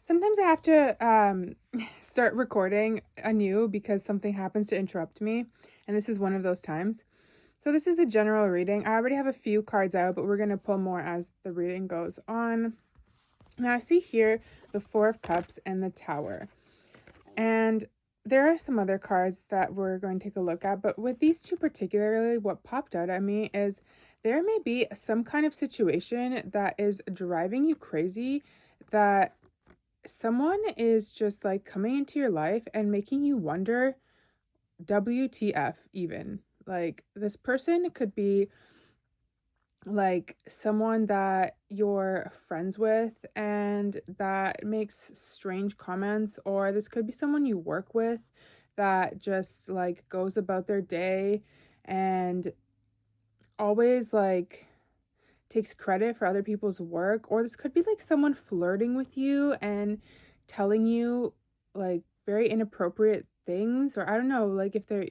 Sometimes I have to start recording anew because something happens to interrupt me, and this is one of those times. So this is a general reading. I already have a few cards out, but we're going to pull more as the reading goes on. Now I see here the Four of Cups and the Tower. And there are some other cards that we're going to take a look at, but with these two particularly, what popped out at me is there may be some kind of situation that is driving you crazy, that someone is just like coming into your life and making you wonder, WTF, even. Like, this person could be like someone that you're friends with and that makes strange comments, or this could be someone you work with that just like goes about their day and always like takes credit for other people's work, or this could be like someone flirting with you and telling you like very inappropriate things, or I don't know, like if they're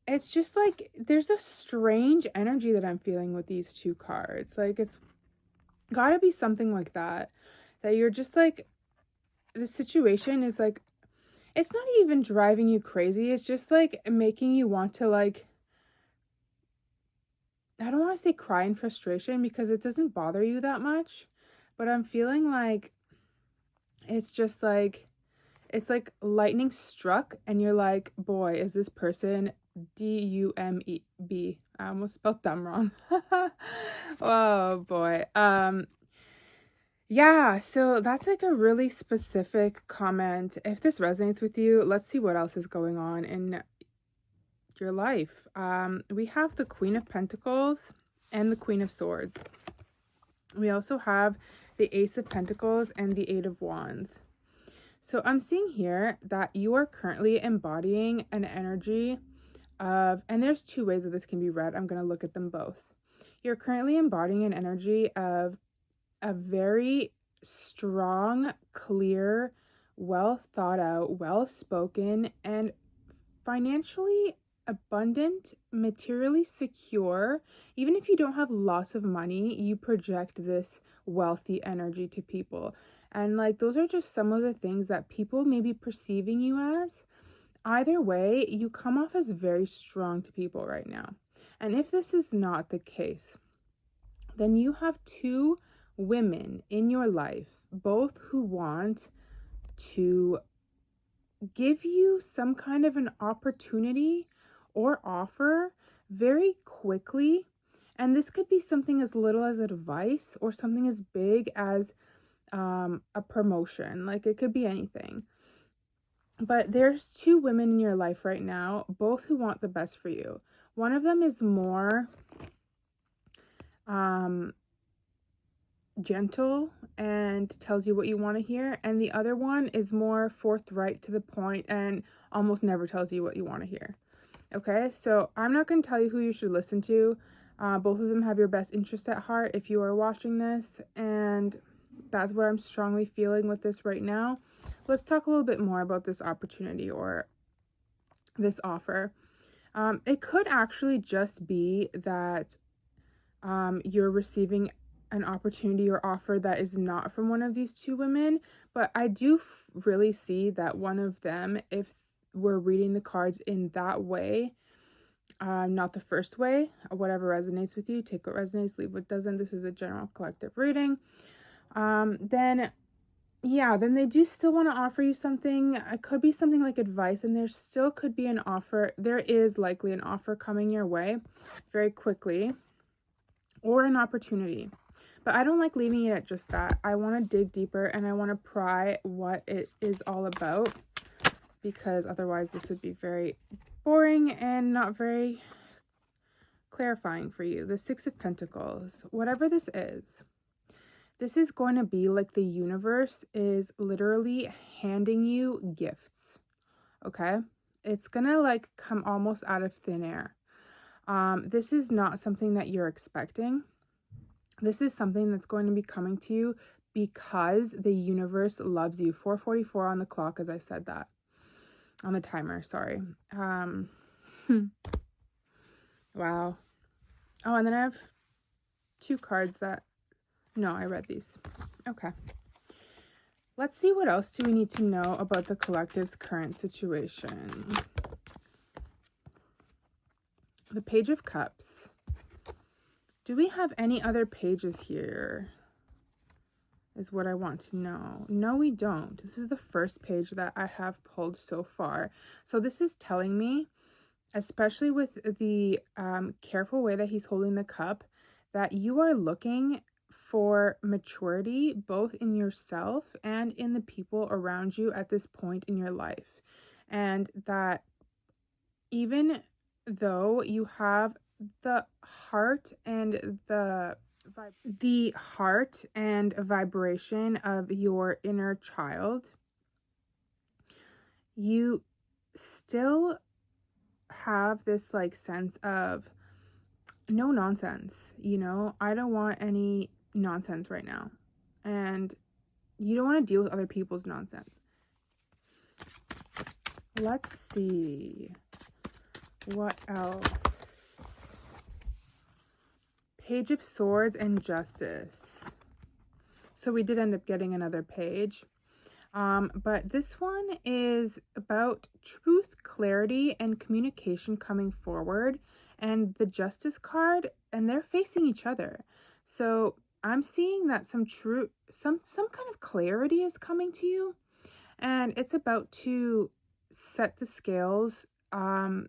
it's just like there's a strange energy that I'm feeling with these two cards. Like, it's got to be something like that, that you're just like, the situation is like, it's not even driving you crazy, it's just like making you want to like, I don't want to say cry in frustration because it doesn't bother you that much, but I'm feeling like it's just like, it's like lightning struck and you're like, boy, is this person Dumeb. I almost spelled dumb wrong. Oh boy. Yeah, so that's like a really specific comment. If this resonates with you, let's see what else is going on in your life. We have the Queen of Pentacles and the Queen of Swords. We also have the Ace of Pentacles and the Eight of Wands. So I'm seeing here that you are currently embodying an energy of, and there's two ways that this can be read. I'm going to look at them both. You're currently embodying an energy of a very strong, clear, well thought out, well spoken, and financially abundant, materially secure. Even if you don't have lots of money, you project this wealthy energy to people. And like, those are just some of the things that people may be perceiving you as. Either way, you come off as very strong to people right now. And if this is not the case, then you have two women in your life, both who want to give you some kind of an opportunity or offer very quickly. And this could be something as little as advice or something as big as a promotion. Like, it could be anything. But there's two women in your life right now, both who want the best for you. One of them is more gentle and tells you what you want to hear, and the other one is more forthright, to the point, and almost never tells you what you want to hear. Okay, so I'm not going to tell you who you should listen to. Both of them have your best interest at heart if you are watching this, and that's what I'm strongly feeling with this right now. Let's talk a little bit more about this opportunity or this offer. It could actually just be that you're receiving an opportunity or offer that is not from one of these two women, but I do really see that one of them, if we're reading the cards in that way, not the first way, whatever resonates with you, take what resonates, leave what doesn't. This is a general collective reading. Then they do still want to offer you something. It could be something like advice, and there still could be an offer. There is likely an offer coming your way very quickly, or an opportunity. But I don't like leaving it at just that. I want to dig deeper and I want to pry what it is all about, because otherwise this would be very boring and not very clarifying for you. The Six of Pentacles, whatever this is going to be like the universe is literally handing you gifts. Okay? It's going to like come almost out of thin air. This is not something that you're expecting. This is something that's going to be coming to you because the universe loves you. 4:44 on the clock, as I said that. On the timer, sorry. Wow. Oh, and then I have two cards that... No, I read these. Okay. Let's see what else do we need to know about the collective's current situation. The Page of Cups. Do we have any other pages here? Is what I want to know. No, we don't. This is the first page that I have pulled so far. So this is telling me, especially with the careful way that he's holding the cup, that you are looking for maturity both in yourself and in the people around you at this point in your life. And that even though you have the heart and the heart and vibration of your inner child, you still have this like sense of no nonsense, you know? I don't want any nonsense right now. And you don't want to deal with other people's nonsense. Let's see. What else? Page of Swords and Justice. So we did end up getting another page. But this one is about truth, clarity, and communication coming forward. And the Justice card, and they're facing each other. So I'm seeing that some kind of clarity is coming to you. And it's about to set the scales in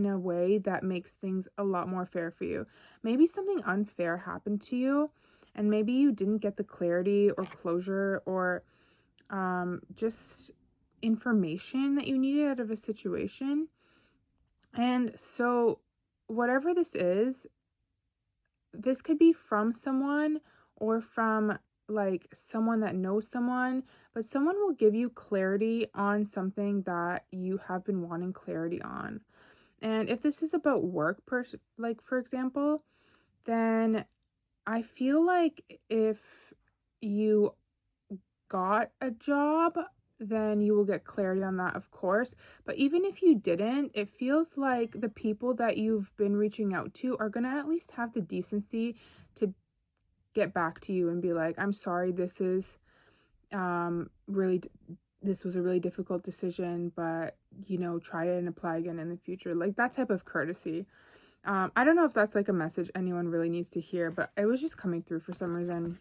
a way that makes things a lot more fair for you. Maybe something unfair happened to you, and maybe you didn't get the clarity or closure or just information that you needed out of a situation. And so whatever this is, this could be from someone or from like someone that knows someone, but someone will give you clarity on something that you have been wanting clarity on. And if this is about work, like for example, then I feel like if you got a job, then you will get clarity on that, of course. But even if you didn't, it feels like the people that you've been reaching out to are going to at least have the decency to get back to you and be like, I'm sorry, this was a really difficult decision, but you know, try it and apply again in the future. Like that type of courtesy. I don't know if that's like a message anyone really needs to hear, but it was just coming through for some reason.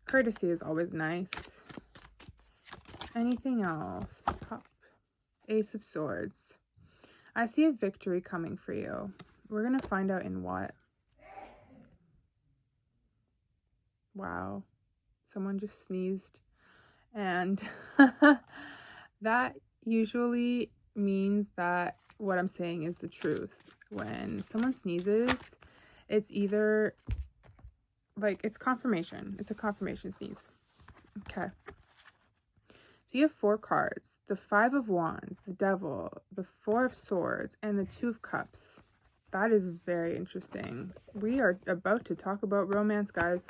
Courtesy is always nice. Anything else? Ace of Swords. I see a victory coming for you. We're going to find out in what. Wow. Someone just sneezed. And that usually means that what I'm saying is the truth. When someone sneezes, it's either like it's confirmation. It's a confirmation sneeze. Okay. So you have 4 cards. The 5 of Wands, the Devil, the 4 of Swords, and the 2 of Cups. That is very interesting. We are about to talk about romance, guys.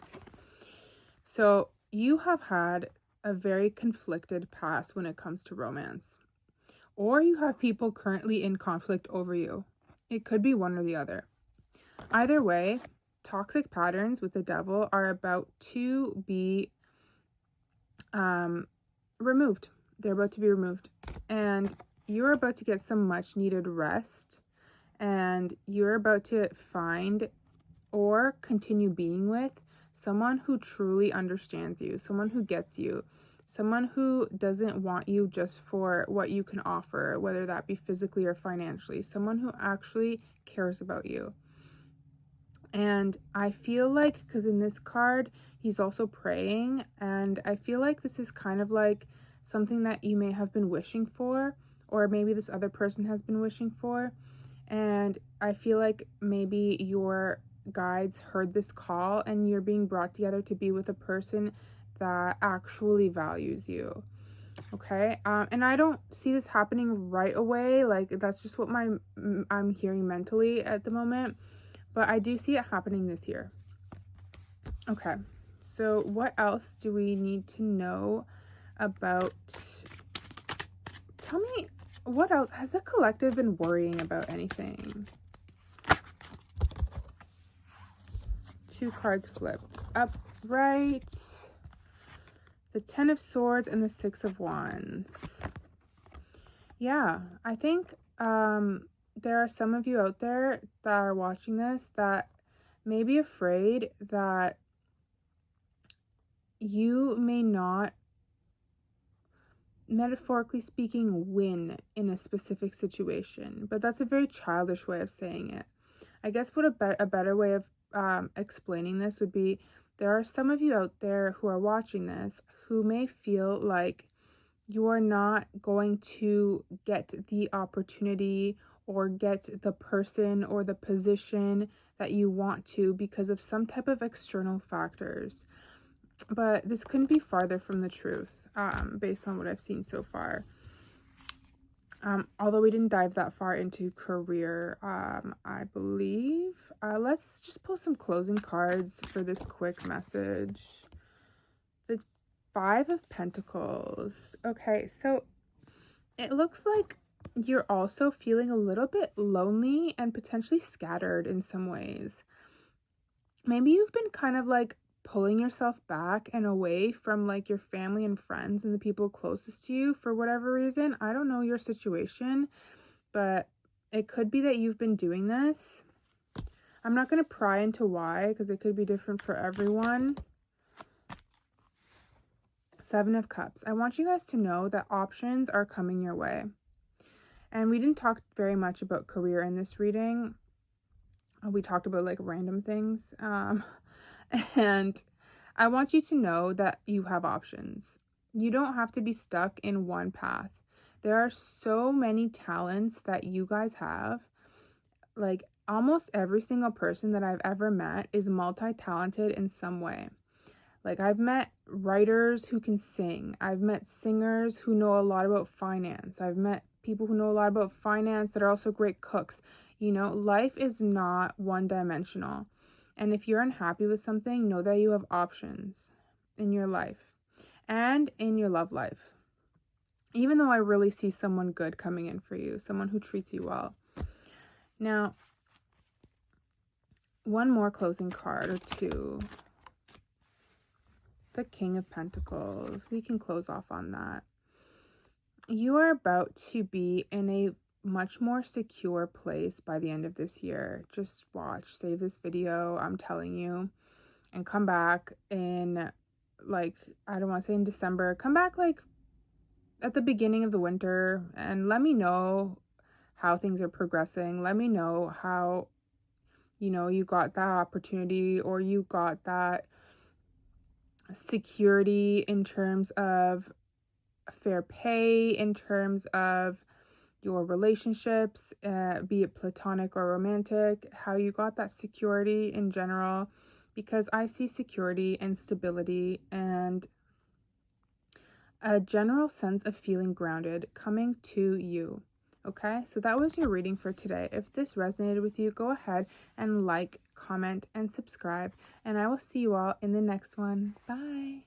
So you have had a very conflicted past when it comes to romance. Or you have people currently in conflict over you. It could be one or the other. Either way, toxic patterns with the Devil are about to be removed. They're about to be removed. And you're about to get some much needed rest. And you're about to find or continue being with someone who truly understands you, someone who gets you, someone who doesn't want you just for what you can offer, whether that be physically or financially, someone who actually cares about you. And I feel like, because in this card, he's also praying, and I feel like this is kind of like something that you may have been wishing for, or maybe this other person has been wishing for. And I feel like maybe your guides heard this call and you're being brought together to be with a person that actually values you. Okay. And I don't see this happening right away. Like that's just what I'm hearing mentally at the moment, but I do see it happening this year. Okay. So what else do we need to know about? Tell me, what else? Has the collective been worrying about anything? 2 cards flipped. Upright, the 10 of Swords, and the 6 of Wands. Yeah, I think there are some of you out there that are watching this that may be afraid that you may not, metaphorically speaking, win in a specific situation. But that's a very childish way of saying it. I guess what a better way of explaining this would be, there are some of you out there who are watching this who may feel like you are not going to get the opportunity or get the person or the position that you want to because of some type of external factors. But this couldn't be farther from the truth, based on what I've seen so far. Although we didn't dive that far into career, I believe. Let's just pull some closing cards for this quick message. The 5 of Pentacles. Okay, so it looks like you're also feeling a little bit lonely and potentially scattered in some ways. Maybe you've been kind of like pulling yourself back and away from like your family and friends and the people closest to you for whatever reason. I don't know your situation, but it could be that you've been doing this. I'm not going to pry into why, because it could be different for everyone. 7 of Cups. I want you guys to know that options are coming your way. And we didn't talk very much about career in this reading. We talked about like random things. And I want you to know that you have options. You don't have to be stuck in one path. There are so many talents that you guys have. Like almost every single person that I've ever met is multi-talented in some way. Like I've met writers who can sing. I've met singers who know a lot about finance. I've met people who know a lot about finance that are also great cooks. You know, life is not one-dimensional. And if you're unhappy with something, know that you have options in your life and in your love life. Even though I really see someone good coming in for you, someone who treats you well. Now, one more closing card or two. The King of Pentacles. We can close off on that. You are about to be in a much more secure place by the end of this year. Just watch, save this video, I'm telling you, and come back in, like, I don't want to say in December, come back like at the beginning of the winter and let me know how things are progressing. Let me know how, you know, you got that opportunity or you got that security in terms of fair pay, in terms of your relationships, be it platonic or romantic, how you got that security in general, because I see security and stability and a general sense of feeling grounded coming to you. Okay, so that was your reading for today. If this resonated with you, go ahead and like, comment, and subscribe, and I will see you all in the next one. Bye.